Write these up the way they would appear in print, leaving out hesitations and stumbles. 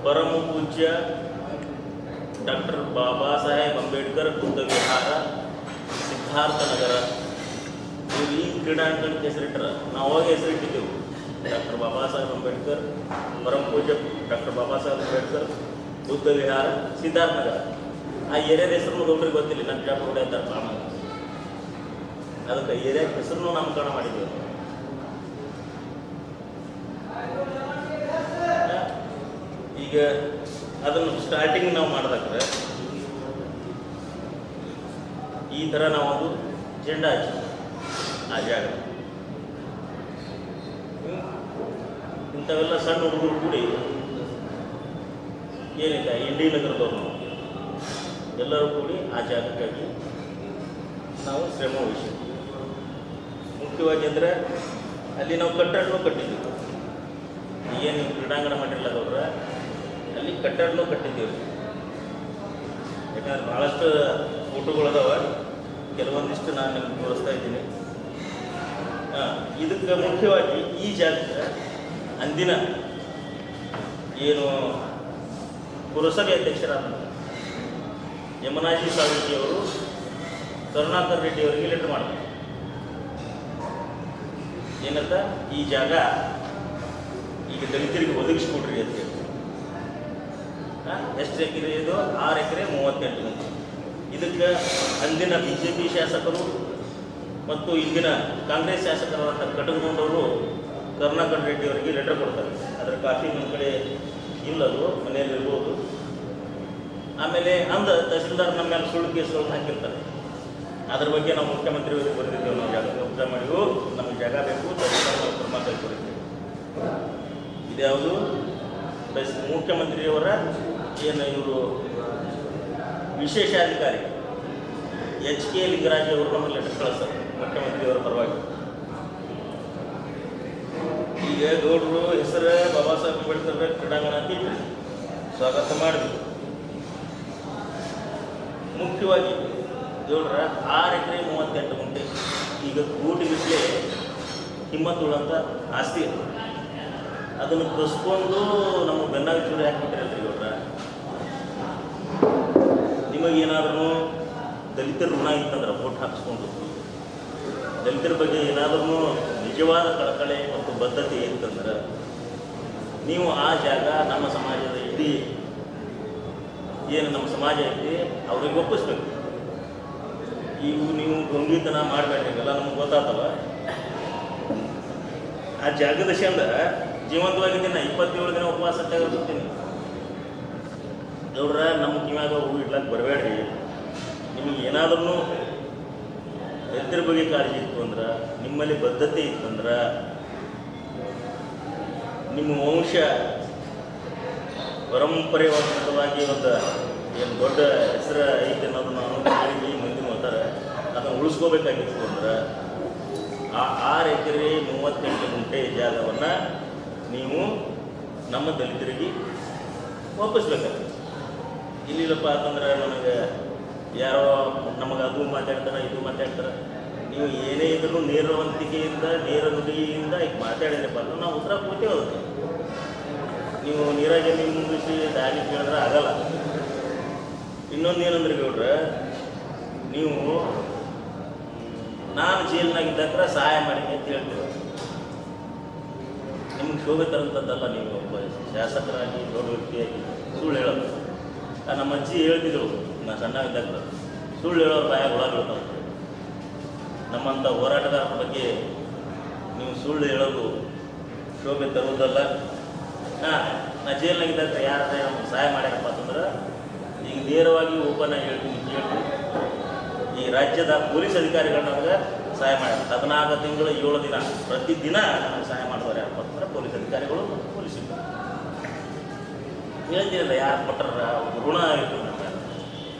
ಪರಮ ಪೂಜ್ಯ ಡಾಕ್ಟರ್ ಬಾಬಾ ಸಾಹೇಬ್ ಅಂಬೇಡ್ಕರ್ ಬುದ್ಧ ವಿಹಾರ ಸಿದ್ಧಾರ್ಥ ನಗರ ಇವು ಈ ಕ್ರೀಡಾಂಗಣಕ್ಕೆ ಹೆಸರಿಟ್ಟರ ನಾವು ಅವಾಗ ಹೆಸರಿಟ್ಟಿದ್ದೆವು. ಡಾಕ್ಟರ್ ಬಾಬಾ ಸಾಹೇಬ್ ಅಂಬೇಡ್ಕರ್ ಪರಮ ಪೂಜ್ಯ ಡಾಕ್ಟರ್ ಬಾಬಾ ಸಾಹೇಬ್ ಅಂಬೇಡ್ಕರ್ ಬುದ್ಧ ವಿಹಾರ ಸಿದ್ಧಾರ್ಥ ನಗರ. ಆ ಏರಿಯಾದ ಹೆಸರು ಒಬ್ಬರಿಗೆ ಗೊತ್ತಿಲ್ಲ, ನಮ್ಮ ಜಾಬ್ ಕೂಡ ಇದ್ದಾರೆ ಕಾಮ, ಅದಕ್ಕೆ ಏರಿಯಾದ ಹೆಸರು ನಾಮಕರಣ ಮಾಡಿದ್ದೇವೆ. ಈಗ ಅದನ್ನು ಸ್ಟಾರ್ಟಿಂಗ್ ನಾವು ಮಾಡಿದ್ರೆ ಈ ಥರ ನಾವು ಅದು ಜೆಂಡಾ ಹಚ್ಚಿ ಆ ಜಾಗ ಇಂಥವೆಲ್ಲ ಸಣ್ಣ ಹುಡುಗರು ಕೂಡಿ ಏನಿಲ್ಲ ಇಂಡಿ ನಗರದವ್ರು ನಾವು ಎಲ್ಲರೂ ಕೂಡಿ ಆ ಜಾಗಕ್ಕಾಗಿ ನಾವು ಶ್ರಮ ವಹಿಸಿದ್ವಿ. ಮುಖ್ಯವಾಗಿ ಅಂದರೆ ಅಲ್ಲಿ ನಾವು ಕಟ್ಟಡನೂ ಕಟ್ಟಿದ್ದೀವಿ. ಏನು ಕ್ರೀಡಾಂಗಣ ಮಾಡಿರ್ಲಾದವ್ರ ಅಲ್ಲಿ ಕಟ್ಟಡನೂ ಕಟ್ಟಿದ್ದೀವಿ. ಯಾಕಂದ್ರೆ ಭಾಳಷ್ಟು ಫೋಟೋಗಳದಾವ, ಕೆಲವೊಂದಿಷ್ಟು ನಾನು ನಿಮ್ಗೆ ತೋರಿಸ್ತಾ ಇದ್ದೀನಿ. ಇದಕ್ಕೆ ಮುಖ್ಯವಾಗಿ ಈ ಜಾಗಕ್ಕೆ ಅಂದಿನ ಏನು ಪುರಸಭೆ ಅಧ್ಯಕ್ಷರಾದ ಯಮನಾಜಿ ಸಾವರ್ಕಿಯವರು ಕರುಣಾಕರ್ ರೆಡ್ಡಿ ಅವರಿಗೆ ಲೆಟರ್ ಮಾಡ್ತಾರೆ. ಏನಂತ, ಈ ಜಾಗ ಈಗ ದಲಿತರಿಗೆ ಒದಗಿಸ್ಕೊಡ್ರಿ ಅಂತ ಹೇಳಿ. ಎಷ್ಟು ಎಕರೆ ಇದು? 6 ಎಕರೆ 38 ಗುಂಟೆ. ಇದಕ್ಕೆ ಅಂದಿನ BJP ಶಾಸಕರು ಮತ್ತು ಇಂದಿನ ಕಾಂಗ್ರೆಸ್ ಶಾಸಕರಾದ ಕಟಕಗೊಂಡವರು ಕರುಣಾಕರ್ ರೆಡ್ಡಿ ಅವರಿಗೆ ಲೆಟರ್ ಕೊಡ್ತಾರೆ. ಅದರ ಕಾಫಿ ನಮ್ಮ ಕಡೆ ಇಲ್ಲದು, ಮನೆಯಲ್ಲಿ ಇರ್ಬೋದು. ಆಮೇಲೆ ತಹಸೀಲ್ದಾರ್ ನಮ್ಮ ಮೇಲೆ ಸುಳ್ಳು ಕೇಸುಗಳನ್ನು ಹಾಕಿರ್ತಾರೆ. ಅದ್ರ ಬಗ್ಗೆ ನಾವು ಮುಖ್ಯಮಂತ್ರಿಯವರಿಗೆ ಬರೆದಿದ್ದೇವೆ. ನಾವು ಜಾಗ ಕಬ್ಜಾ ಮಾಡಿವು, ನಮಗೆ ಜಾಗ ಬೇಕು, ತಹಸೀಲ್ದಾರ್ ಕ್ರಮ ಕೈಗೊಳ್ಳಿದ್ದೇವೆ. ಇದ್ಯಾವುದು ಮುಖ್ಯಮಂತ್ರಿಯವರ ಏನು ಇವರು ವಿಶೇಷಾಧಿಕಾರಿ HK ಲಿಂಗರಾಜ್ ಅವರು ನಮಗೆ ಲೆಟರ್ ಕಳಿಸ್ತಾರೆ ಮುಖ್ಯಮಂತ್ರಿಯವರ ಪರವಾಗಿ. ಈಗ ಗೌಡರು ಹೆಸರು ಬಾಬಾ ಸಾಹೇಬ್ ಅಂಬೇಡ್ಕರ್ ಕ್ರೀಡಾಂಗಣ ಅಂತ ಇಟ್ಟರು, ಸ್ವಾಗತ ಮಾಡಿದ್ರು. ಮುಖ್ಯವಾಗಿ ಗೌಡ್ರ 6 ಎಕರೆ 38 ಗುಂಟೆ ಈಗ ಕೋಟಿಗಟ್ಟಲೆ ಕಿಮ್ಮತ್ತುಳ್ಳಂಥ ಆಸ್ತಿ. ಅದನ್ನು ಕಸ್ಕೊಂಡು ನಮ್ಮ ಬೆನ್ನಾಗಿ ಚೂರಿ ಹಾಕಿಬಿಟ್ಟಿರಲ್ರಿ ಗೌಡ್ರ. ನಿಮಗೇನಾದ್ರೂ ದಲಿತರ ಋಣ ಇತ್ತಂದ್ರೆ ವೋಟ್ ಹಾಕಿಸ್ಕೊಂಡು, ದಲಿತರ ಬಗ್ಗೆ ಏನಾದ್ರೂ ನಿಜವಾದ ಕಳಕಳೆ ಮತ್ತು ಬದ್ಧತೆ ಇತ್ತಂದ್ರೆ ನೀವು ಆ ಜಾಗ ನಮ್ಮ ಸಮಾಜದ ಇಡೀ ಏನು ನಮ್ಮ ಸಮಾಜ ಐತಿ ಅವ್ರಿಗೆ ಒಪ್ಪಿಸ್ಬೇಕು. ಈಗ ನೀವು ಗಂಭೀತನ ಮಾಡಬೇಕಿಲ್ಲ, ನಮ್ಗೆ ಗೊತ್ತಾತವ. ಆ ಜಾಗದ ಚಂದ ಜೀವಂತವಾಗಿದ್ದೀನಿ. 27 ದಿನ ಉಪವಾಸ ತೆಗೆದಿರ್ತೀನಿ ಗೌಡ್ರ. ನಮ್ಮ ಕಿವ್ಯಾಗ ಹೂ ಇಡ್ಲಕ್ಕೆ ಬರಬೇಡ್ರಿ. ನಿಮಗೆ ಏನಾದ್ರೂ ರೈತರ ಬಗ್ಗೆ ಕಾಳಜಿ ಇತ್ತು ಅಂದ್ರೆ, ನಿಮ್ಮಲ್ಲಿ ಬದ್ಧತೆ ಇತ್ತಂದ್ರೆ, ನಿಮ್ಮ ವಂಶ ಪರಂಪರೆವಾಗಿ ಒಂದು ಏನು ದೊಡ್ಡ ಹೆಸರು ಐತೆ ಅನ್ನೋದು ನಾನು ಕೇಳಿ ಮಂದಿ ಮಾಡ್ತಾರೆ, ಅದನ್ನು ಉಳಿಸ್ಕೋಬೇಕಾಗಿತ್ತು ಅಂದ್ರೆ ಆ 6 ಎಕರೆ 38 ಗುಂಟೆ ಜಾಗವನ್ನು ನೀವು ನಮ್ಮ ದಲಿತರಿಗೆ ಒಪ್ಪಿಸ್ಬೇಕಾಗ್ತದೆ. ಇಲ್ಲಿಲ್ಲಪ್ಪ ಅಂತಂದ್ರೆ ನನಗೆ ಯಾರೋ ನಮಗೆ ಅದು ಮಾತಾಡ್ತಾರೆ, ಇದು ಮಾತಾಡ್ತಾರೆ. ನೀವು ಏನೇ ಇದ್ರೂ ನೇರವಂತಿಕೆಯಿಂದ, ನೇರ ನುಡಿಯಿಂದ ಈಗ ಮಾತಾಡಿದ್ರಪ್ಪ ಅಂದ್ರೆ ನಾವು ಉತ್ತರ ಕೊಡ್ತೇವೆ. ಅದಕ್ಕೆ ನೀವು ನೀರಾಗೆ ನೀವು ಮುಂದಿಸಿ ದಾರಿ ಕೇಳಿದ್ರೆ ಆಗಲ್ಲ. ಇನ್ನೊಂದು ಏನಂದ್ರೆ ಗೌಡ್ರೆ, ನೀವು ನಾನು ಜೈಲಿನಾಗಿದ್ದಾಗ ಸಹಾಯ ಮಾಡಿ ಅಂತ ಹೇಳ್ತೀವಿ. ನಿಮ್ಗೆ ಶೋಭೆ ತರಂಥದ್ದಲ್ಲ. ನೀವು ಒಬ್ಬ ಶಾಸಕರಾಗಿ ದೊಡ್ಡ ವ್ಯಕ್ತಿಯಾಗಿ ಸುಳ್ಳು ಹೇಳೋದು. ನಮ್ಮ ಅಜ್ಜಿ ಹೇಳ್ತಿದ್ರು, ನಾನು ಸಣ್ಣವಿದ್ದಾಗ, ಸುಳ್ಳು ಹೇಳೋರು ಬಾಯಾಗ ಹುಳ ಬೀಳ್ತಾವೆ. ನಮ್ಮಂಥ ಹೋರಾಟಗಾರರ ಬಗ್ಗೆ ನೀವು ಸುಳ್ಳು ಹೇಳೋದು ಶೋಭೆ ತರುವುದಲ್ಲ. ನಾ ಜೈಲಿನಾಗಿದ್ದಾಗ ಯಾರು ನಮ್ಗೆ ಸಹಾಯ ಮಾಡ್ಯಾರಪ್ಪ ಅಂತಂದ್ರೆ ಈಗ ನೇರವಾಗಿ ಓಪನ್ ಆಗಿ ಹೇಳ್ತೀನಿ, ಕೇಳ್ತೀನಿ. ಈ ರಾಜ್ಯದ ಪೊಲೀಸ್ ಅಧಿಕಾರಿಗಳು ನಮಗೆ ಸಹಾಯ ಮಾಡ್ಯಾರ. 14 ತಿಂಗಳು 7 ದಿನ ಪ್ರತಿದಿನ ನಮಗೆ ಸಹಾಯ ಮಾಡ್ತಾರೆ ಯಾರಪ್ಪ ಅಂತಂದ್ರೆ ಪೊಲೀಸ್ ಅಧಿಕಾರಿಗಳು, ಪೊಲೀಸ್ ಸಿಬ್ಬಂದಿ. ಹೇಳ್ತೀರಲ್ಲ ಯಾರು ಕೊಟ್ಟರ ಋಣ ಇರ್ತದೆ ನಮಗೆ.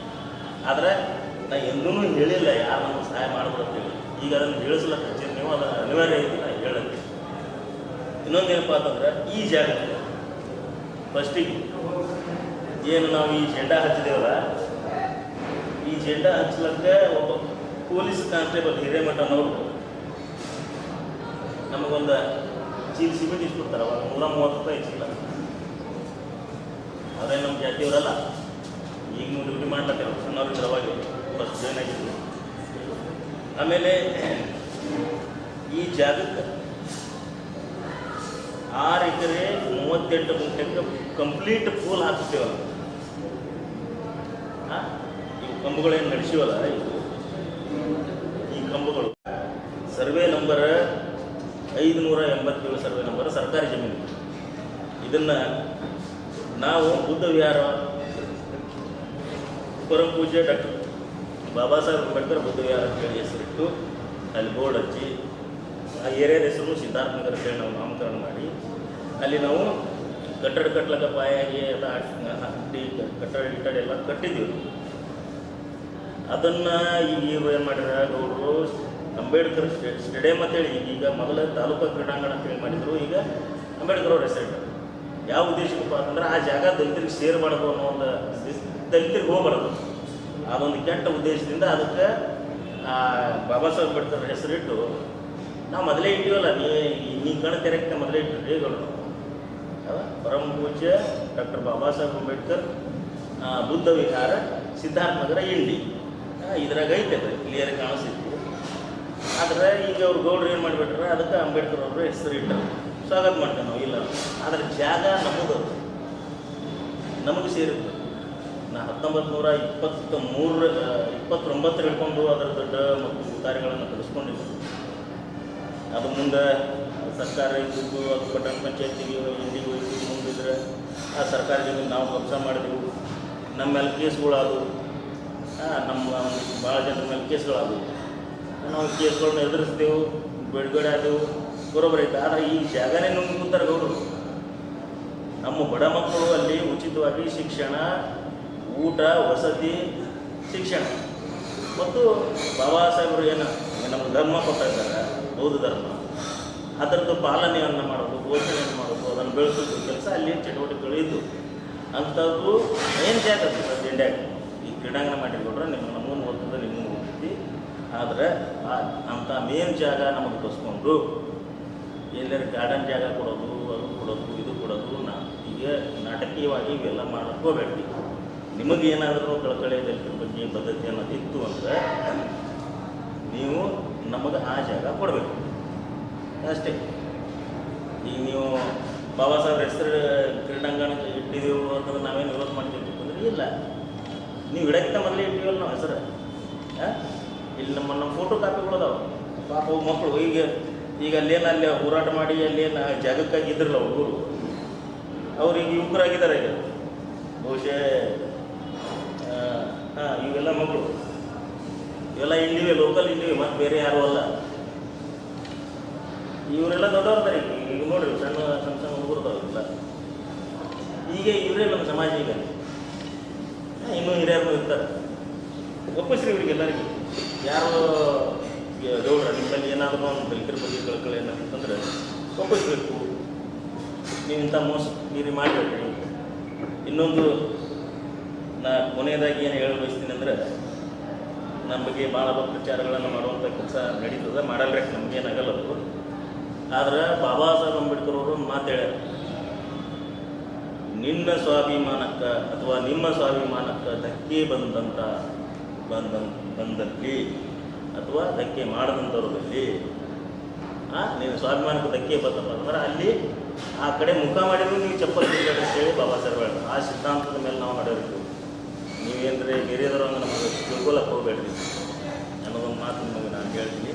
ಆದರೆ ನಾ ಎಂದೂ ಹೇಳಿಲ್ಲ ಯಾರು ನಮಗೆ ಸಹಾಯ ಮಾಡ್ಬಿಡ್ತೀವಿ. ಈಗ ಅದನ್ನು ಹೇಳಿಸ್ಲಕ್ಕ ಹಚ್ಚಿರಿ ನೀವು, ಅದನ್ನು ಅನಿವಾರ್ಯ ಐತಿ ನಾ ಹೇಳತ್ತೀನಿ. ಇನ್ನೊಂದೇನಪ್ಪ ಅಂತಂದ್ರೆ ಈ ಜಾಗಕ್ಕೆ ಫಸ್ಟಿಗೆ ಏನು ನಾವು ಈ ಜೆಂಡಾ ಹಚ್ಚಿದೇವಲ್ಲ, ಈ ಜೆಂಡಾ ಹಚ್ಚಲಕ್ಕೆ ಒಬ್ಬ ಪೊಲೀಸ್ ಕಾನ್ಸ್ಟೇಬಲ್ ಹಿರೇಮಠನವರು ನಮಗೊಂದು ಚೀಲ ಸಿಮೆಂಟ್ ಇಸ್ಕೊಡ್ತಾರೆ. ಅವಾಗ 130 ರೂಪಾಯಿ ಚೀಲ. ಜಾತಿಯವರಲ್ಲ. ಈಗ ನೀವು ಡ್ಯೂಟಿ ಮಾಡ್ಲತ್ತೇವೆ, ಸಣ್ಣವ್ರು ಅವಾಗ ಫಸ್ಟ್ ಜಾಯ್ನ್ ಆಗಿದ್ರು. ಆಮೇಲೆ ಈ ಜಾಗಕ್ಕೆ 6 ಎಕರೆ 38 ಗುಂಟೆಗೆ ಕಂಪ್ಲೀಟ್ ಪೂಲ್ ಹಾಕ್ತೀವಲ್ಲ, ಇವು ಕಂಬಗಳೇನು ನಡೆಸಿವಲ್ಲ, ಈ ಕಂಬಗಳು ಸರ್ವೆ ನಂಬರ್ 587 ಸರ್ವೆ ನಂಬರ್ ಸರ್ಕಾರಿ ಜಮೀನು. ಇದನ್ನು ನಾವು ಬುದ್ಧ ವಿಹಾರ ಪರಮ ಪೂಜ್ಯ ಡಾಕ್ಟರ್ ಬಾಬಾ ಸಾಹೇಬ್ ಅಂಬೇಡ್ಕರ್ ಬುದ್ಧ ವಿಹಾರ ಅಂತೇಳಿ ಹೆಸರಿಟ್ಟು ಅಲ್ಲಿ ಬೋರ್ಡ್ ಹಚ್ಚಿ, ಆ ಏರಿಯಾದ ಹೆಸರು ಸಿದ್ಧಾರ್ಥ ನಗರ ಅಂತೇಳಿ ನಾವು ನಾಮಕರಣ ಮಾಡಿ, ಅಲ್ಲಿ ನಾವು ಕಟ್ಟಡ ಕಟ್ಲಕ್ಕ ಪಾಯಾಗಿ ಎಲ್ಲ ಹಟ್ಟಿ ಕಟ್ಟಡ ಗಿಟ್ಟಡ ಎಲ್ಲ ಕಟ್ಟಿದ್ದೀವಿ. ಅದನ್ನು ಈಗ ಏನು ಮಾಡಿದ್ರೆ ಗೌಡರು ಅಂಬೇಡ್ಕರ್ ಸ್ಟೇಡಿಯಂ ಅಂತೇಳಿ ಈಗ ಮೊದಲ ತಾಲೂಕು ಕ್ರೀಡಾಂಗಣ ಅಂತೇಳಿ ಮಾಡಿದರು, ಈಗ ಅಂಬೇಡ್ಕರ್ ಅವ್ರ ಹೆಸರು. ಯಾವ ಉದ್ದೇಶಕ್ಕಪ್ಪ ಅಂತಂದ್ರೆ ಆ ಜಾಗ ದಲಿತರಿಗೆ ಸೇರಬಾರ್ದು ಅನ್ನೋ ಒಂದು ದಲಿತರಿಗೆ ಹೋಗ್ಬಾರ್ದು, ಅದೊಂದು ಕೆಟ್ಟ ಉದ್ದೇಶದಿಂದ ಅದಕ್ಕೆ ಬಾಬಾ ಸಾಹೇಬ್ ಅಂಬೇಡ್ಕರ್ ಹೆಸರಿಟ್ಟು ನಾವು ಮೊದಲೇ ಇಟ್ಟಿವಲ್ಲ, ನೀ ಕಣ್ಣು ತೆರಕ್ಕೆ ಮೊದಲೇ ಇಟ್ಟು ಗೌಡರು ಪರಮ ಪೂಜ್ಯ ಡಾಕ್ಟರ್ ಬಾಬಾ ಸಾಹೇಬ್ ಅಂಬೇಡ್ಕರ್ ಬುದ್ಧ ವಿಹಾರ ಸಿದ್ಧಾರ್ಥ ನಗರ ಇಂಡಿ ಇದ್ರಾಗ ಐತೆ ಕ್ಲಿಯರ್ ಕಾಣಿಸ್ತಿತ್ತು. ಆದರೆ ಈಗ ಅವ್ರು ಗೌಡ್ರು ಏನು ಮಾಡಿಬಿಟ್ರೆ ಅದಕ್ಕೆ ಅಂಬೇಡ್ಕರ್ ಅವರು ಹೆಸರು ಇಟ್ಟರು, ಸ್ವಾಗತ ಮಾಡ್ತೇವೆ ನಾವು. ಇಲ್ಲ, ಆದರೆ ಜಾಗ ನಮಗೆ ಸೇರಿತ್ತು. ನಾ 1929 ಹಿಡ್ಕೊಂಡು ಅದರ ದೊಡ್ಡ ಮತ್ತು ಕಾರ್ಯಗಳನ್ನು ತಿಳಿಸ್ಕೊಂಡಿದ್ದೆ. ಅದು ಮುಂದೆ ಸರ್ಕಾರ ಇದ್ದಿದ್ದು, ಅದು ಪಟ್ಟಣ ಪಂಚಾಯತಿಗೆ ಇಂಡಿಗೆ ಹೋಯ್ತು. ಮುಂದಿದ್ರೆ ಆ ಸರ್ಕಾರಿ ಜಮೀನು ನಾವು ಕಬ್ಜಾ ಮಾಡಿದೆವು, ನಮ್ಮ ಮೇಲೆ ಕೇಸ್ಗಳಾದವು, ನಮ್ಮ ಭಾಳ ಜನರ ಮೇಲೆ ಕೇಸ್ಗಳಾದವು. ನಾವು ಕೇಸ್ಗಳನ್ನ ಎದುರಿಸಿದೆವು, ಬಿಡುಗಡೆ ಆದೆವು, ಬರೋಬ್ಬರಿ ಐತೆ. ಆದರೆ ಈ ಜಾಗನೇ ನುಂಗ್ತಾರೆ ಗೌಡರು. ನಮ್ಮ ಬಡ ಮಕ್ಕಳು ಅಲ್ಲಿ ಉಚಿತವಾಗಿ ಶಿಕ್ಷಣ, ಊಟ, ವಸತಿ, ಶಿಕ್ಷಣ ಮತ್ತು ಬಾಬಾ ಸಾಹೇಬರು ಏನು ನಮಗೆ ಧರ್ಮ ಕೊಟ್ಟಿದ್ದಾರೆ, ಬೌದ್ಧ ಧರ್ಮ, ಅದರದ್ದು ಪಾಲನೆಯನ್ನು ಮಾಡೋದು, ಘೋಷಣೆಯನ್ನು ಮಾಡೋದು, ಅದನ್ನು ಬೆಳೆಸೋದು ಕೆಲಸ ಅಲ್ಲಿ ಚಟುವಟಿಕೆಗಳು ಇದ್ದು ಅಂಥದ್ದು ಏನು ಜಾಗ ಸರ್ ಇಂಡಿಯಾಗ. ಈ ಕ್ರೀಡಾಂಗಣ ಮಾಡಿಕೊಟ್ರೆ ನಿಮ್ಗೆ ನಮ್ಮನ್ನು ಓದ್ತದೆ, ನಿಮ್ಮನ್ನು ಓದ್ತೈತಿ. ಆದರೆ ಅಂಥ ಮೇನ್ ಜಾಗ ನಮಗೆ ತೋರಿಸ್ಕೊಂಡು ಎಲ್ಲರ ಗಾರ್ಡನ್ ಜಾಗ ಕೊಡೋದು, ಅದು ಕೊಡೋದು, ಇದು ಕೊಡೋದು, ಈಗ ನಾಟಕೀಯವಾಗಿ ಇವೆಲ್ಲ ಮಾಡೋಕ್ಕೆ ಹೋಗ್ಬೇಡಿ. ನಿಮಗೇನಾದರೂ ಕಳಕಳಿ ದಲಿತರ ಬಗ್ಗೆ ಪದ್ಧತಿ ಅನ್ನೋದು ಇತ್ತು ಅಂದರೆ ನೀವು ನಮಗೆ ಆ ಜಾಗ ಕೊಡಬೇಕು ಅಷ್ಟೇ. ಈಗ ನೀವು ಬಾಬಾ ಸಾಹೇಬ್ರ ಹೆಸರು ಕ್ರೀಡಾಂಗಣಕ್ಕೆ ಇಟ್ಟಿದ್ದೀವಿ ಅಂತಂದ್ರೆ ನಾವೇನು ವಿರೋಧ ಮಾಡ್ತೀವಿ ಅಂದರೆ ಇಲ್ಲ, ನೀವು ಇಡಕ್ಕಿಂತ ಮೊದಲೇ ಇಟ್ಟಿವಲ್ಲ ನಾವು ಹೆಸರು. ಇಲ್ಲಿ ನಮ್ಮ ಫೋಟೋ ಕಾಪಿಗಳು ಅದಾವೆ. ಪಾಪ ಮಕ್ಕಳು ಈಗ ಅಲ್ಲಿ ಹೋರಾಟ ಮಾಡಿ ಅಲ್ಲೇನು ಜಾಗಕ್ಕಾಗಿ ಇದ್ರಲ್ಲ ಹುಡುಗರು, ಅವ್ರಿಗೆ ಯುವಕರಾಗಿದ್ದಾರೆ ಈಗ ಬಹುಶಃ. ಇವೆಲ್ಲ ಮಕ್ಕಳು ಇವೆಲ್ಲ ಇಲ್ಲಿವೆ, ಲೋಕಲ್ ಇಲ್ಲಿವೆ, ಮತ್ತು ಬೇರೆ ಯಾರೂ ಅಲ್ಲ. ಇವರೆಲ್ಲ ದೊಡ್ಡವ್ರದಾರೆ. ಈಗ ನೋಡ್ರಿ ಸಣ್ಣ ಹುಡುಗರ್ದಾವೆಲ್ಲ. ಈಗ ಇವರೇ ನಮ್ಮ ಸಮಾಜ. ಈಗ ಇನ್ನೂ ಹಿರಿಯರು ಇರ್ತಾರೆ. ಒಪ್ಪಿಸ್ರಿ ಇವರಿಗೆಲ್ಲರಿಗೂ. ಯಾರು ಗೌಡ್ರ ನಿಮ್ಮಲ್ಲಿ ಏನಾದರೂ ಒಂದು ದಲಿತರ ಬಗ್ಗೆ ಕಳ್ಕಳಿ ಏನಾಗಿತ್ತಂದ್ರೆ ಒಪ್ಪಿಸ್ಬೇಕು. ನೀವು ಇಂಥ ಮೋಸ ಮೀರಿ ಮಾಡಬೇಡ್ರಿ. ಇನ್ನೊಂದು ನಾ ಕೊನೆಯದಾಗಿ ಏನು ಹೇಳ ಬಯಸ್ತೀನಿ ಅಂದರೆ, ನಮ್ಮ ಬಗ್ಗೆ ಭಾಳ ಪ್ರಚಾರಗಳನ್ನು ಮಾಡುವಂಥ ಕೆಲಸ ನಡೀತದೆ, ಮಾಡಲ್ರಿ, ನಮಗೇನಾಗಲ್ಲದು. ಆದ್ರೆ ಬಾಬಾ ಸಾಹೇಬ್ ಅಂಬೇಡ್ಕರ್ ಅವರು ಒಂದು ಮಾತು ಹೇಳ್ಯಾರ, ನಿನ್ನ ಸ್ವಾಭಿಮಾನಕ್ಕೆ ಅಥವಾ ನಿಮ್ಮ ಸ್ವಾಭಿಮಾನಕ್ಕೆ ಧಕ್ಕೆ ಬಂದಲ್ಲಿ ಅಥವಾ ಧಕ್ಕೆ ಮಾಡದಂಥವ್ರಲ್ಲಿ ನೀನು ಸ್ವಾಭಿಮಾನಕ್ಕೆ ಧಕ್ಕೆ ಬಂದಪ್ಪ ಅಂದ್ರೆ ಅಲ್ಲಿ ಆ ಕಡೆ ಮುಖ ಮಾಡಿದ್ರು ನೀವು ಚಪ್ಪಲ್ ತಿರುಗಾಡಿ ಅಂತೇಳಿ ಬಾಬಾ ಸಾಹೇಬ್ ಹೇಳ್ತಾರೆ. ಆ ಸಿದ್ಧಾಂತದ ಮೇಲೆ ನಾವು ನಡೆಯಬೇಕು. ನೀವೇಂದ್ರೆ ಬೇರೆಯವರು ನಮಗೆ ತಿಳ್ಕೊಳಕ್ಕೆ ಹೋಗ್ಬೇಡ್ರಿ ಅನ್ನೋದೊಂದು ಮಾತು ನಿಮಗೆ ನಾನು ಹೇಳ್ತೀನಿ.